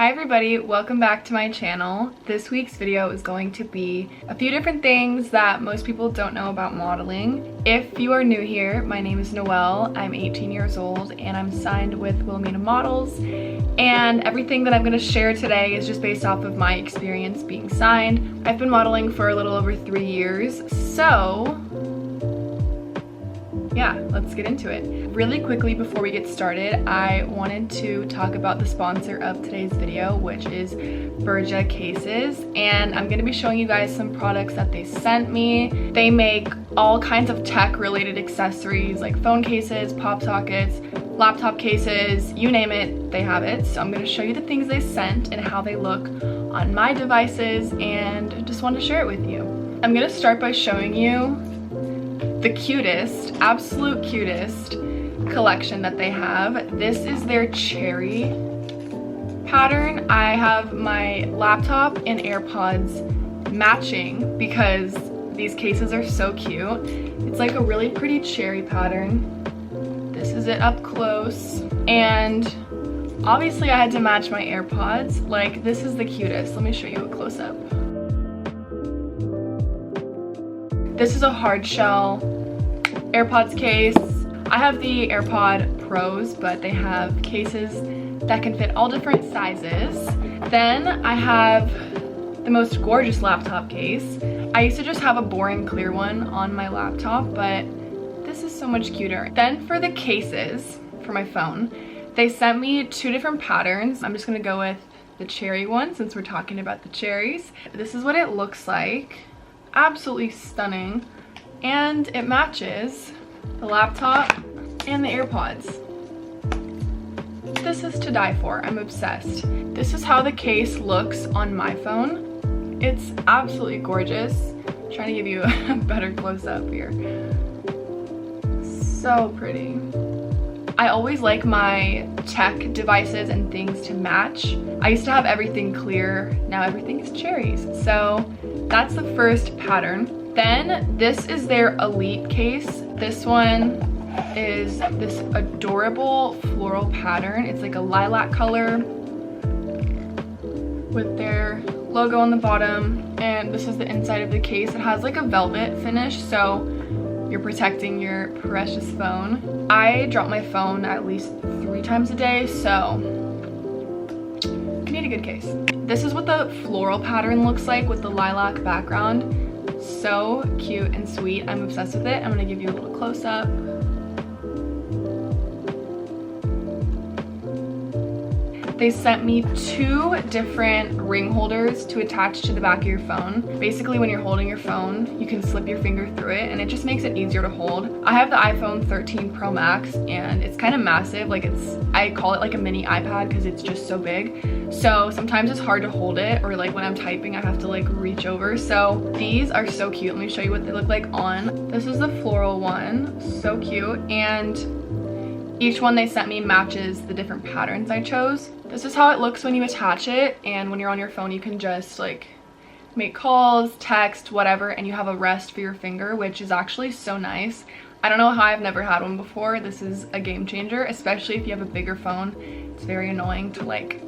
Hi everybody, welcome back to my channel. This week's video is going to be a few different things that most people don't know about modeling. If you are new here, my name is Noelle. I'm 18 years old and I'm signed with Wilhelmina Models, and everything that I'm going to share today is just based off of my experience being signed. I've been modeling for a little over 3 years, so yeah, let's get into it. Really quickly before we get started, I wanted to talk about the sponsor of today's video, which is Biscuit cases, and I'm going to be showing you guys some products that they sent me. They make all kinds of tech related accessories like phone cases, pop sockets, laptop cases, you name it, they have it. So I'm going to show you the things they sent and how they look on my devices, and just wanted to share it with you. I'm going to start by showing you the cutest, absolute cutest collection that they have. This is their cherry pattern. I have my laptop and AirPods matching because these cases are so cute. It's like a really pretty cherry pattern. This is it up close, and obviously I had to match my AirPods. Like, this is the cutest. Let me show you a close-up. This is a hard shell AirPods case. I have the AirPod Pros, but they have cases that can fit all different sizes. Then I have the most gorgeous laptop case. I used to just have a boring clear one on my laptop, but this is so much cuter. Then for the cases for my phone, they sent me 2 different patterns. I'm just gonna go with the cherry one since we're talking about the cherries. This is what it looks like. Absolutely stunning, and it matches the laptop and the AirPods. This is to die for. I'm obsessed. This is how the case looks on my phone. It's absolutely gorgeous. I'm trying to give you a better close-up here. So pretty. I always like my tech devices and things to match. I used to have everything clear, now everything is cherries. So that's the first pattern. Then this is their Elite case. This one is this adorable floral pattern. It's like a lilac color with their logo on the bottom, and this is the inside of the case. It has like a velvet finish, so you're protecting your precious phone. I drop my phone at least 3 times a day, so you need a good case. This is what the floral pattern looks like with the lilac background. So cute and sweet. I'm obsessed with it. I'm gonna give you a little close-up. They sent me 2 different ring holders to attach to the back of your phone. Basically, when you're holding your phone, you can slip your finger through it and it just makes it easier to hold. I have the iPhone 13 Pro Max and it's kind of massive. Like, I call it like a mini iPad because it's just so big. So sometimes it's hard to hold it, or like when I'm typing, I have to like reach over. So these are so cute. Let me show you what they look like on. This is the floral one, so cute. And each one they sent me matches the different patterns I chose. This is how it looks when you attach it, and when you're on your phone, you can just like make calls, text, whatever, and you have a rest for your finger, which is actually so nice. I don't know how I've never had one before. This is a game changer, especially if you have a bigger phone. It's very annoying to like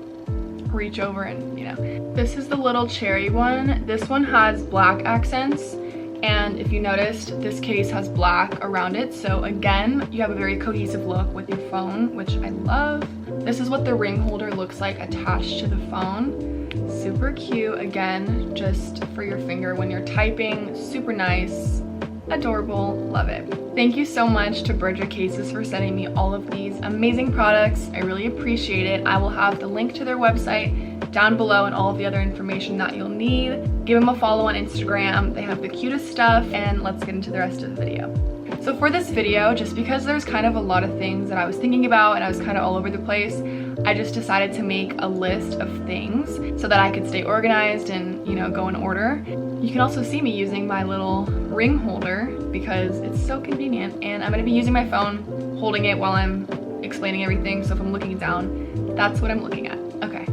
reach over and, you know. This is the little cherry one. This one has black accents, and if you noticed, this case has black around it, so again, you have a very cohesive look with your phone, which I love. This is what the ring holder looks like attached to the phone. Super cute, again, just for your finger when you're typing. Super nice, adorable, love it. Thank you so much to Biscuit Cases for sending me all of these amazing products. I really appreciate it. I will have the link to their website down below and all of the other information that you'll need. Give them a follow on Instagram. They have the cutest stuff, and let's get into the rest of the video. So for this video, just because there's kind of a lot of things that I was thinking about and I was kind of all over the place, I just decided to make a list of things so that I could stay organized and, you know, go in order. You can also see me using my little ring holder because it's so convenient, and I'm going to be using my phone, holding it while I'm explaining everything, so if I'm looking down, that's what I'm looking at. Okay.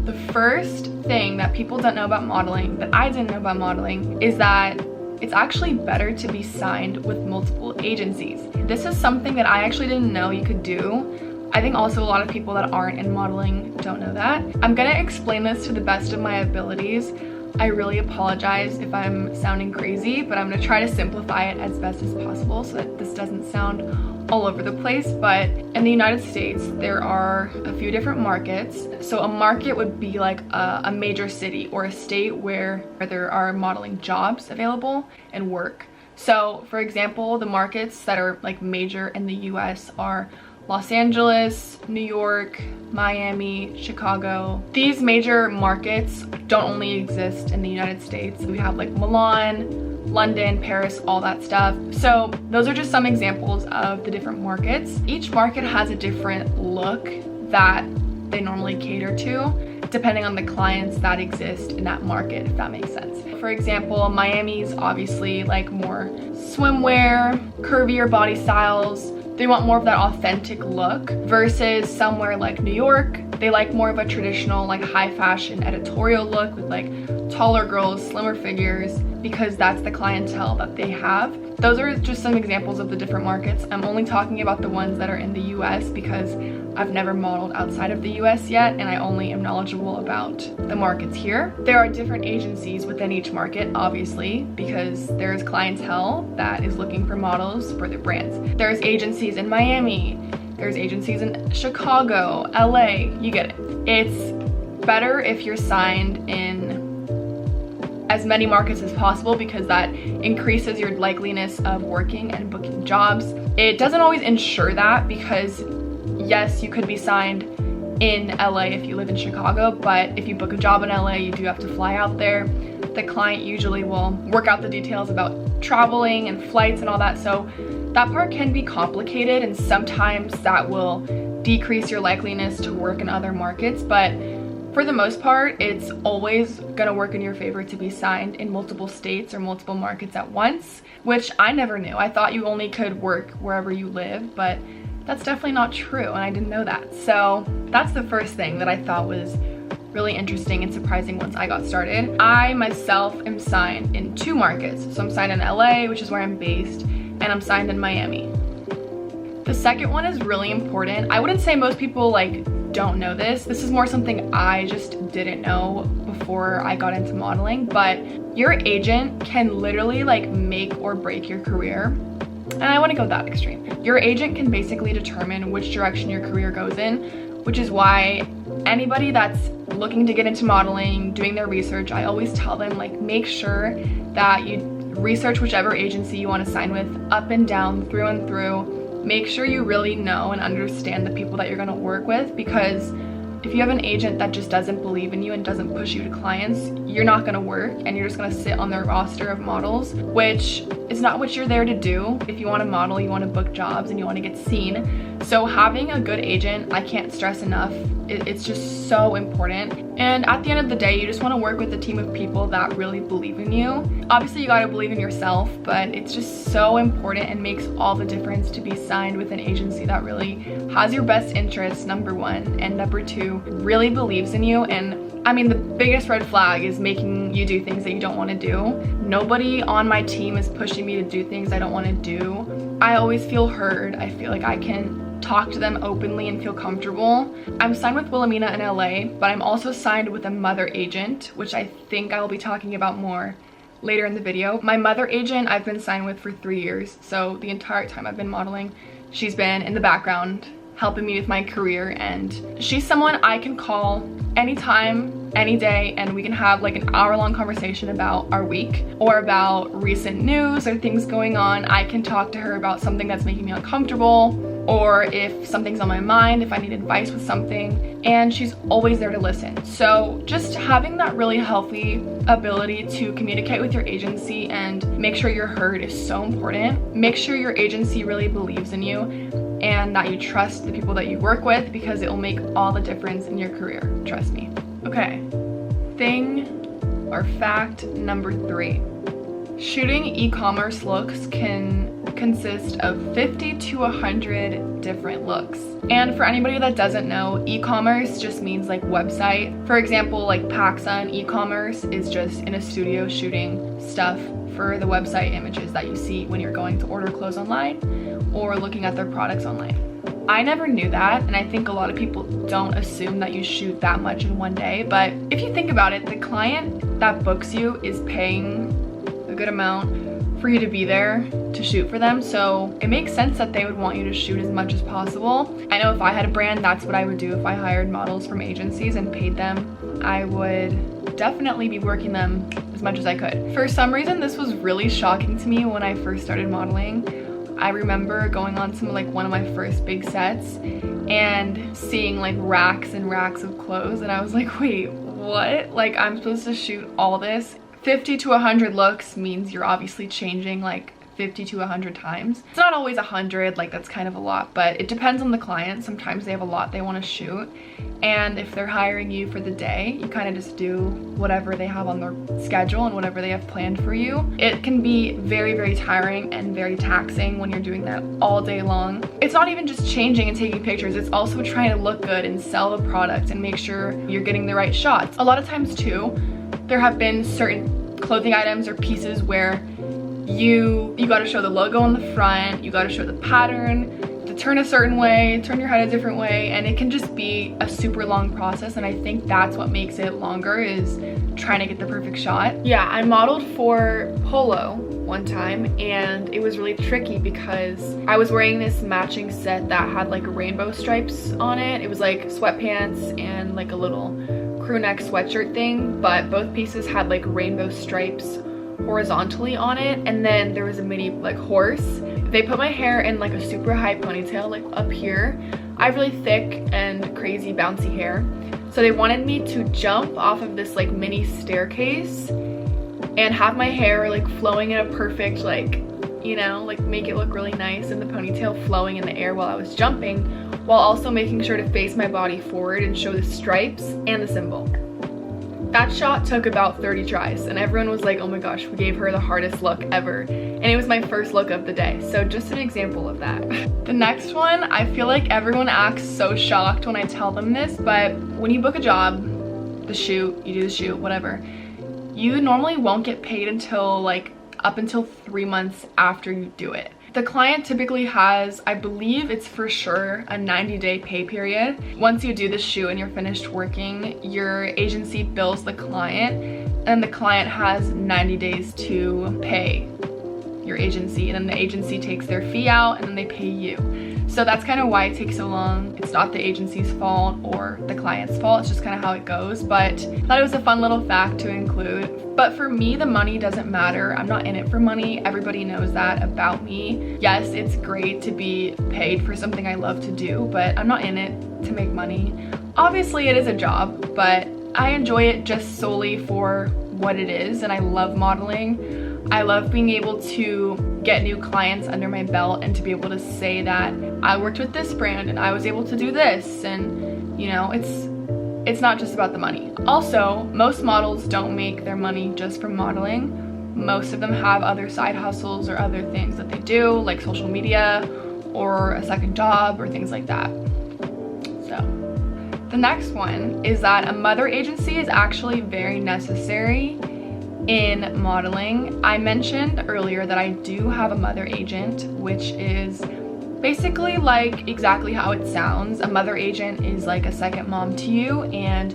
The first thing that people don't know about modeling, that I didn't know about modeling, is that it's actually better to be signed with multiple agencies. This is something that I actually didn't know you could do I think also a lot of people that aren't in modeling don't know that. I'm gonna explain this to the best of my abilities. I really apologize if I'm sounding crazy, but I'm gonna try to simplify it as best as possible so that this doesn't sound all over the place. But in the United States, there are a few different markets. So a market would be like a major city or a state where there are modeling jobs available and work. So for example, the markets that are like major in the US are Los Angeles, New York, Miami, Chicago. These major markets don't only exist in the United States. We have like Milan, London, Paris, all that stuff. So those are just some examples of the different markets. Each market has a different look that they normally cater to, depending on the clients that exist in that market, if that makes sense. For example, Miami's obviously like more swimwear, curvier body styles. They want more of that authentic look versus somewhere like New York. They like more of a traditional like high fashion editorial look with like taller girls, slimmer figures, because that's the clientele that they have. Those are just some examples of the different markets. I'm only talking about the ones that are in the US because I've never modeled outside of the US yet, and I only am knowledgeable about the markets here. There are different agencies within each market, obviously, because there's clientele that is looking for models for their brands. There's agencies in Miami, there's agencies in Chicago, LA, you get it. It's better if you're signed in as many markets as possible because that increases your likeliness of working and booking jobs. It doesn't always ensure that because yes, you could be signed in LA if you live in Chicago, but if you book a job in LA, you do have to fly out there. The client usually will work out the details about traveling and flights and all that, so that part can be complicated and sometimes that will decrease your likeliness to work in other markets, but for the most part, it's always gonna work in your favor to be signed in multiple states or multiple markets at once, which I never knew. I thought you only could work wherever you live, but that's definitely not true, and I didn't know that. So that's the first thing that I thought was really interesting and surprising once I got started. I myself am signed in 2 markets. So I'm signed in LA, which is where I'm based, and I'm signed in Miami. The second one is really important. I wouldn't say most people like don't know this. This is more something I just didn't know before I got into modeling, but your agent can literally like make or break your career. And I want to go that extreme. Your agent can basically determine which direction your career goes in, which is why anybody that's looking to get into modeling, doing their research, I always tell them like make sure that you research whichever agency you want to sign with up and down, through and through. Make sure you really know and understand the people that you're going to work with, because if you have an agent that just doesn't believe in you and doesn't push you to clients, you're not going to work and you're just going to sit on their roster of models, which is not what you're there to do. If you want to model, you want to book jobs and you want to get seen. So having a good agent, I can't stress enough, it's just so important. And at the end of the day, you just want to work with a team of people that really believe in you. Obviously, you got to believe in yourself, but it's just so important and makes all the difference to be signed with an agency that really has your best interests, number one, and number two, really believes in you. And I mean, the biggest red flag is making you do things that you don't want to do. Nobody on my team is pushing me to do things I don't want to do. I always feel heard. I feel like I can talk to them openly and feel comfortable. I'm signed with Wilhelmina in LA, but I'm also signed with a mother agent, which I think I will be talking about more later in the video. My mother agent I've been signed with for 3 years, so the entire time I've been modeling, she's been in the background helping me with my career, and she's someone I can call anytime, any day, and we can have like an hour-long conversation about our week or about recent news or things going on. I can talk to her about something that's making me uncomfortable, or if something's on my mind, if I need advice with something, and she's always there to listen. So just having that really healthy ability to communicate with your agency and make sure you're heard is so important. Make sure your agency really believes in you and that you trust the people that you work with, because it will make all the difference in your career, trust me. Okay, thing or fact number 3. Shooting e-commerce looks can consist of 50 to 100 different looks. And for anybody that doesn't know, e-commerce just means like website. For example, like PacSun e-commerce is just in a studio shooting stuff for the website images that you see when you're going to order clothes online or looking at their products online. I never knew that, and I think a lot of people don't assume that you shoot that much in one day, but if you think about it, the client that books you is paying a good amount for you to be there to shoot for them, so it makes sense that they would want you to shoot as much as possible. I know if I had a brand, that's what I would do. If I hired models from agencies and paid them, I would definitely be working them as much as I could. For some reason, this was really shocking to me when I first started modeling. I remember going on to like one of my first big sets and seeing like racks and racks of clothes, and I was like, wait, what? Like, I'm supposed to shoot all this? 50 to 100 looks means you're obviously changing like 50 to 100 times. It's not always 100, like that's kind of a lot, but it depends on the client. Sometimes they have a lot they want to shoot, and if they're hiring you for the day, you kind of just do whatever they have on their schedule and whatever they have planned for you. It can be very, very tiring and very taxing when you're doing that all day long. It's not even just changing and taking pictures, it's also trying to look good and sell the product and make sure you're getting the right shots. A lot of times too, there have been certain clothing items or pieces where you got to show the logo on the front, you got to show the pattern, to turn a certain way, turn your head a different way, and it can just be a super long process, and I think that's what makes it longer, is trying to get the perfect shot. Yeah, I modeled for Polo one time, and it was really tricky because I was wearing this matching set that had like rainbow stripes on it. It was like sweatpants and like a little crew neck sweatshirt thing, but both pieces had like rainbow stripes horizontally on it, and then there was a mini like horse. They put my hair in like a super high ponytail like up here. I have really thick and crazy bouncy hair, so they wanted me to jump off of this like mini staircase and have my hair like flowing in a perfect, like, you know, like make it look really nice, and the ponytail flowing in the air while I was jumping, while also making sure to face my body forward and show the stripes and the symbol. That shot took about 30 tries, and everyone was like, oh my gosh, we gave her the hardest look ever. And it was my first look of the day, so just an example of that. The next one, I feel like everyone acts so shocked when I tell them this, but when you book a job, the shoot, you do the shoot, whatever, you normally won't get paid until like up until 3 months after you do it. The client typically has, I believe it's for sure, a 90-day pay period. Once you do the shoot and you're finished working, your agency bills the client, and the client has 90 days to pay your agency, and then the agency takes their fee out and then they pay you. So that's kind of why it takes so long. It's not the agency's fault or the client's fault, it's just kind of how it goes, but I thought it was a fun little fact to include. But for me, the money doesn't matter. I'm not in it for money. Everybody knows that about me. Yes, it's great to be paid for something I love to do, but I'm not in it to make money. Obviously it is a job, but I enjoy it just solely for what it is, and I love modeling. I love being able to get new clients under my belt and to be able to say that I worked with this brand and I was able to do this, and you know, it's not just about the money. Also, most models don't make their money just from modeling. Most of them have other side hustles or other things that they do, like social media or a second job or things like that. So the next one is that a mother agency is actually very necessary in modeling. I mentioned earlier that I do have a mother agent, which is basically like exactly how it sounds. A mother agent is like a second mom to you, and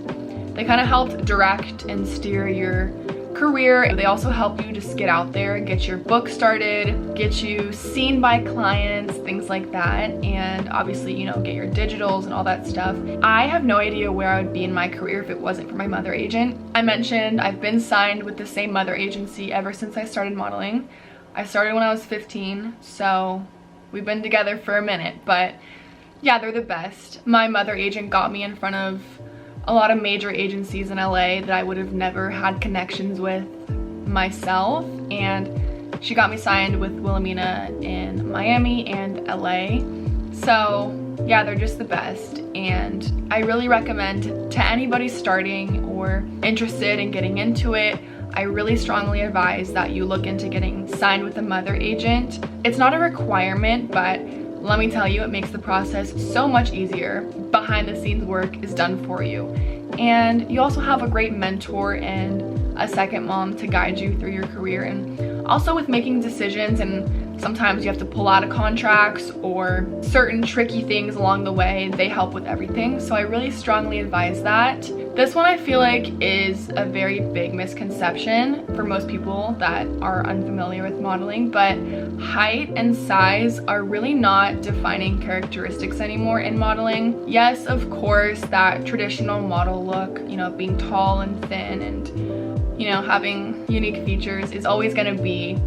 they kind of help direct and steer your career. They also help you just get out there and get your book started, get you seen by clients, things like that, and obviously, you know, get your digitals and all that stuff. I have no idea where I would be in my career if it wasn't for my mother agent. I mentioned I've been signed with the same mother agency ever since I started modeling. I started when I was 15, so we've been together for a minute, but yeah, they're the best. My mother agent got me in front of a lot of major agencies in LA that I would have never had connections with myself, and she got me signed with Wilhelmina in Miami and LA. So yeah, they're just the best, and I really recommend to anybody starting or interested in getting into it, I really strongly advise that you look into getting signed with a mother agent. It's not a requirement, but let me tell you, it makes the process so much easier. Behind the scenes work is done for you. And you also have a great mentor and a second mom to guide you through your career, and also with making decisions and sometimes you have to pull out of contracts or certain tricky things along the way. They help with everything. So I really strongly advise that. This one I feel like is a very big misconception for most people that are unfamiliar with modeling, but height and size are really not defining characteristics anymore in modeling. Yes, of course, that traditional model look, you know, being tall and thin and, you know, having unique features is always going to be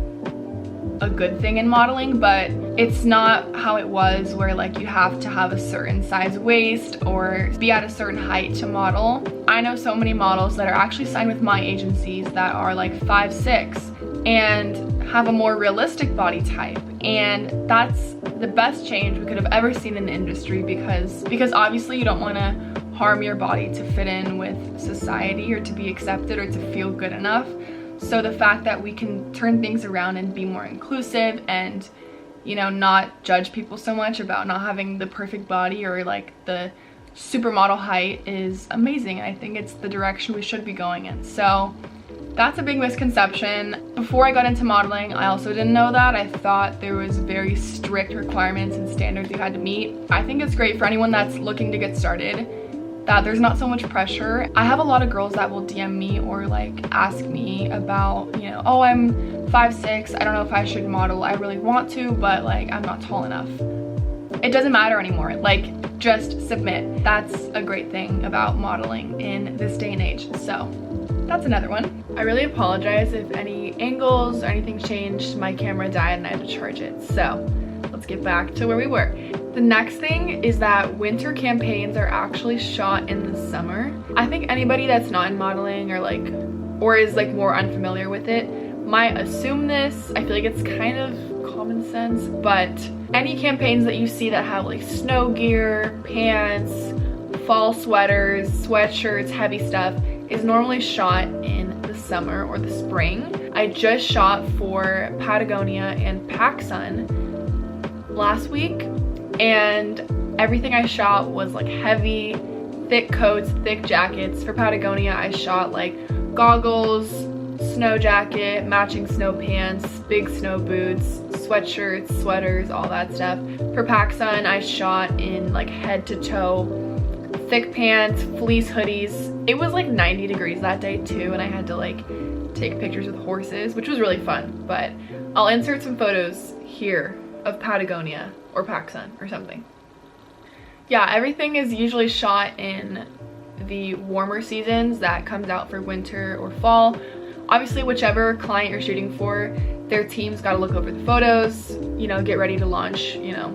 a good thing in modeling, but it's not how it was where like you have to have a certain size waist or be at a certain height to model. I know so many models that are actually signed with my agencies that are like 5'6" and have a more realistic body type, and that's the best change we could have ever seen in the industry because obviously you don't want to harm your body to fit in with society or to be accepted or to feel good enough. So the fact that we can turn things around and be more inclusive and, you know, not judge people so much about not having the perfect body or like the supermodel height is amazing. I think it's the direction we should be going in. So that's a big misconception. Before I got into modeling, I also didn't know that. I thought there was very strict requirements and standards you had to meet. I think it's great for anyone that's looking to get started that there's not so much pressure. I have a lot of girls that will DM me or like ask me about, you know, oh, I'm 5'6", I don't know if I should model. I really want to, but like I'm not tall enough. It doesn't matter anymore. Like, just submit. That's a great thing about modeling in this day and age. So that's another one. I really apologize if any angles or anything changed. My camera died and I had to charge it. So let's get back to where we were. The next thing is that winter campaigns are actually shot in the summer. I think anybody that's not in modeling or is like more unfamiliar with it might assume this. I feel like it's kind of common sense, but any campaigns that you see that have like snow gear, pants, fall sweaters, sweatshirts, heavy stuff is normally shot in the summer or the spring. I just shot for Patagonia and PacSun last week, and everything I shot was like heavy, thick coats, thick jackets. For Patagonia, I shot like goggles, snow jacket, matching snow pants, big snow boots, sweatshirts, sweaters, all that stuff. For PacSun, I shot in like head to toe, thick pants, fleece hoodies. It was like 90 degrees that day too, and I had to like take pictures with horses, which was really fun. But I'll insert some photos here of Patagonia or PacSun or something. Yeah, everything is usually shot in the warmer seasons that comes out for winter or fall. Obviously, whichever client you're shooting for, their team's got to look over the photos, you know, get ready to launch, you know,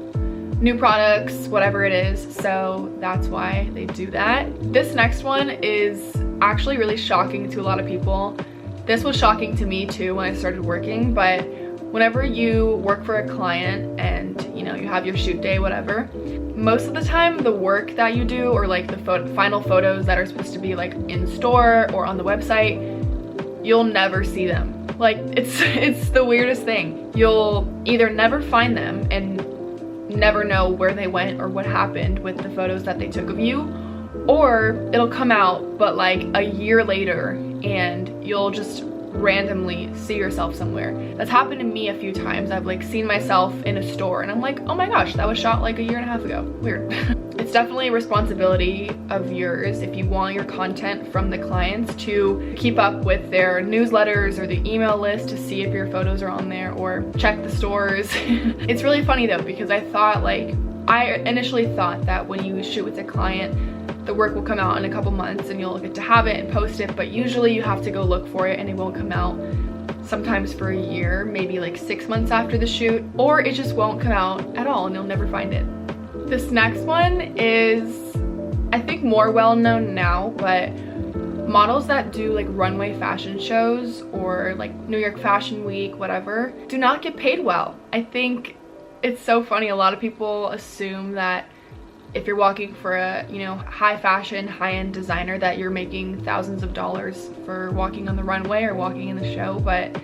new products, whatever it is. So that's why they do that. This next one is actually really shocking to a lot of people. This was shocking to me too when I started working, but whenever you work for a client and, you know, you have your shoot day, whatever, most of the time the work that you do or like the final photos that are supposed to be like in store or on the website, you'll never see them. Like, it's the weirdest thing. You'll either never find them and never know where they went or what happened with the photos that they took of you, or it'll come out but like a year later and you'll just randomly see yourself somewhere. That's happened to me a few times. I've like seen myself in a store and I'm like, oh my gosh, that was shot like a year and a half ago. Weird. It's definitely a responsibility of yours if you want your content from the clients to keep up with their newsletters or the email list to see if your photos are on there or check the stores. It's really funny though, because I initially thought that when you shoot with a client, the work will come out in a couple months and you'll get to have it and post it, but usually you have to go look for it and it won't come out sometimes for a year, maybe like 6 months after the shoot, or it just won't come out at all and you'll never find it. This next one is, I think, more well known now, but models that do like runway fashion shows or like New York Fashion Week, whatever, do not get paid well. I think it's so funny. A lot of people assume that if you're walking for a, you know, high fashion, high-end designer, that you're making thousands of dollars for walking on the runway or walking in the show, but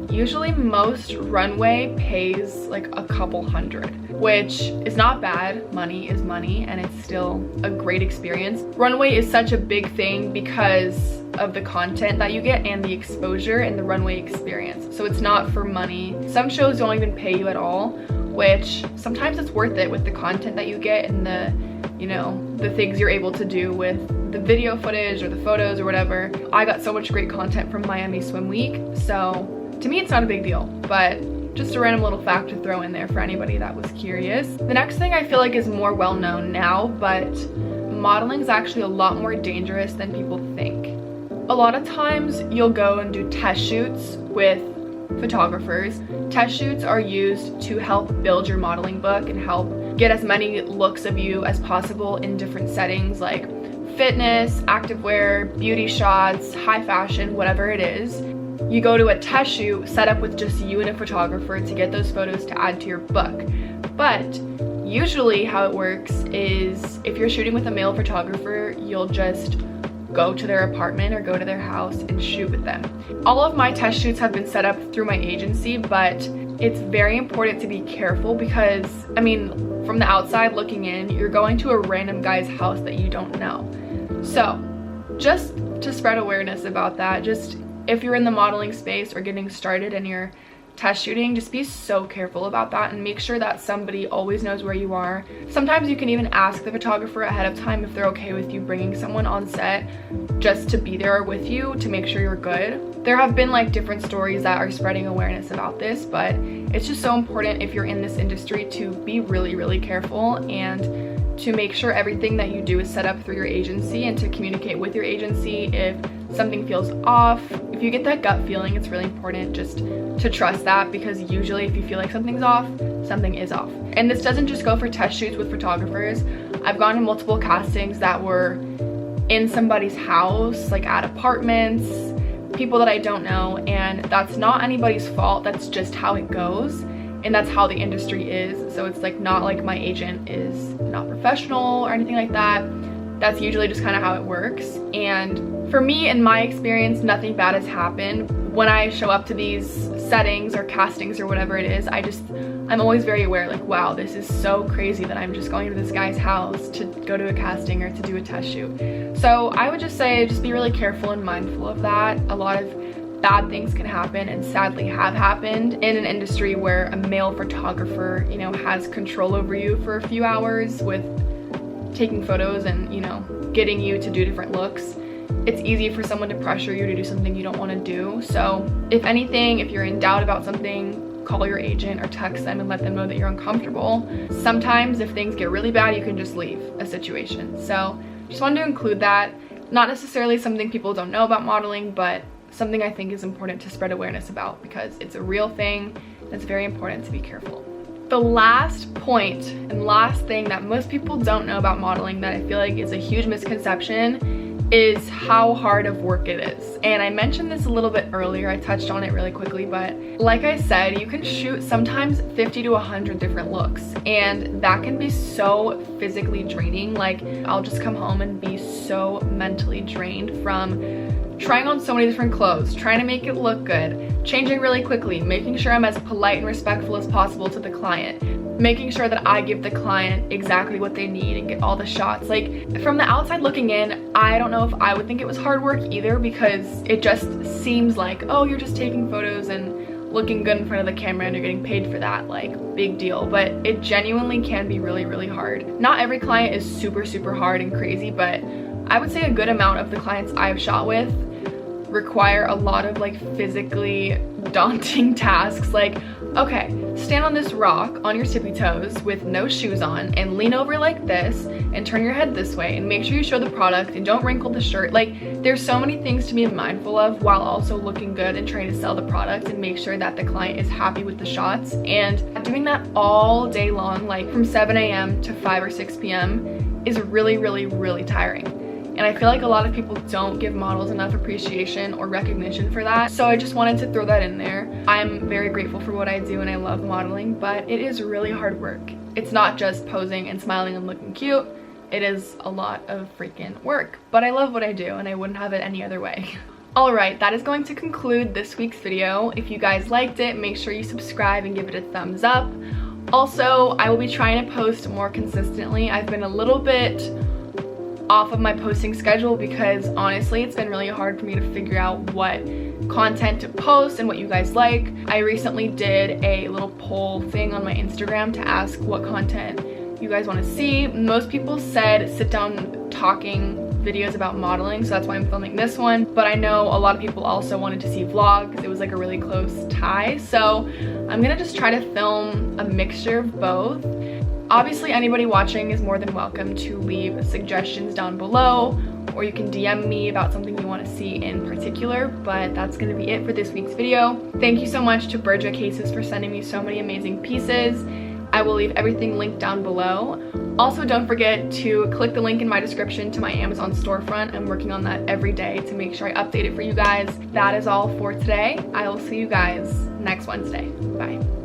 usually most runway pays like a couple hundred, which is not bad. Money is money and it's still a great experience. Runway is such a big thing because of the content that you get and the exposure and the runway experience. So it's not for money. Some shows don't even pay you at all, which sometimes it's worth it with the content that you get and the, you know, the things you're able to do with the video footage or the photos or whatever. I got so much great content from Miami Swim Week, so to me it's not a big deal, but just a random little fact to throw in there for anybody that was curious. The next thing I feel like is more well known now, but modeling is actually a lot more dangerous than people think. A lot of times you'll go and do test shoots with photographers. Test shoots are used to help build your modeling book and help get as many looks of you as possible in different settings like fitness, activewear, beauty shots, high fashion, whatever it is. You go to a test shoot set up with just you and a photographer to get those photos to add to your book. But usually how it works is if you're shooting with a male photographer, you'll just go to their apartment or go to their house and shoot with them. All of my test shoots have been set up through my agency, but it's very important to be careful because, I mean, from the outside looking in, you're going to a random guy's house that you don't know. So just to spread awareness about that, just if you're in the modeling space or getting started and you're test shooting, just be so careful about that and make sure that somebody always knows where you are. Sometimes you can even ask the photographer ahead of time if they're okay with you bringing someone on set just to be there with you to make sure you're good. There have been like different stories that are spreading awareness about this, but it's just so important if you're in this industry to be really, really careful and to make sure everything that you do is set up through your agency and to communicate with your agency if something feels off. If you get that gut feeling, it's really important just to trust that, because usually if you feel like something's off, something is off. And this doesn't just go for test shoots with photographers. I've gone to multiple castings that were in somebody's house, like at apartments, people that I don't know, and that's not anybody's fault. That's just how it goes. And that's how the industry is. So it's like not like my agent is not professional or anything like that. That's usually just kind of how it works. And for me, in my experience, nothing bad has happened. When I show up to these settings or castings or whatever it is, I'm always very aware, like, wow, this is so crazy that I'm just going to this guy's house to go to a casting or to do a test shoot. So I would just say, just be really careful and mindful of that. A lot of bad things can happen and sadly have happened in an industry where a male photographer, you know, has control over you for a few hours with taking photos and, you know, getting you to do different looks. It's easy for someone to pressure you to do something you don't want to do. So if anything, if you're in doubt about something, call your agent or text them and let them know that you're uncomfortable. Sometimes if things get really bad, you can just leave a situation. So just wanted to include that. Not necessarily something people don't know about modeling, but something I think is important to spread awareness about because it's a real thing. It's very important to be careful. The last point and last thing that most people don't know about modeling that I feel like is a huge misconception is how hard of work it is. And I mentioned this a little bit earlier, I touched on it really quickly, but like I said, you can shoot sometimes 50 to 100 different looks, and that can be so physically draining. Like, I'll just come home and be so mentally drained from trying on so many different clothes, trying to make it look good, changing really quickly, making sure I'm as polite and respectful as possible to the client, making sure that I give the client exactly what they need and get all the shots. Like, from the outside looking in, I don't know if I would think it was hard work either, because it just seems like, oh, you're just taking photos and looking good in front of the camera and you're getting paid for that, like, big deal. But it genuinely can be really, really hard. Not every client is super, super hard and crazy, but I would say a good amount of the clients I've shot with require a lot of like physically daunting tasks. Like, okay, stand on this rock on your tippy toes with no shoes on and lean over like this and turn your head this way and make sure you show the product and don't wrinkle the shirt. Like, there's so many things to be mindful of while also looking good and trying to sell the product and make sure that the client is happy with the shots. And doing that all day long, like from 7 a.m. to 5 or 6 p.m. is really, really, really tiring. And I feel like a lot of people don't give models enough appreciation or recognition for that. So I just wanted to throw that in there. I'm very grateful for what I do and I love modeling, but it is really hard work. It's not just posing and smiling and looking cute. It is a lot of freaking work, but I love what I do and I wouldn't have it any other way. Alright, that is going to conclude this week's video. If you guys liked it, make sure you subscribe and give it a thumbs up. Also, I will be trying to post more consistently. I've been a little bit off of my posting schedule because honestly it's been really hard for me to figure out what content to post and what you guys like. I recently did a little poll thing on my Instagram to ask what content you guys want to see. Most people said sit down talking videos about modeling, so that's why I'm filming this one. But I know a lot of people also wanted to see vlog because it was like a really close tie. So I'm gonna just try to film a mixture of both. Obviously anybody watching is more than welcome to leave suggestions down below, or you can DM me about something you want to see in particular, but that's going to be it for this week's video. Thank you so much to Berja Cases for sending me so many amazing pieces. I will leave everything linked down below. Also, don't forget to click the link in my description to my Amazon storefront. I'm working on that every day to make sure I update it for you guys. That is all for today. I will see you guys next Wednesday. Bye.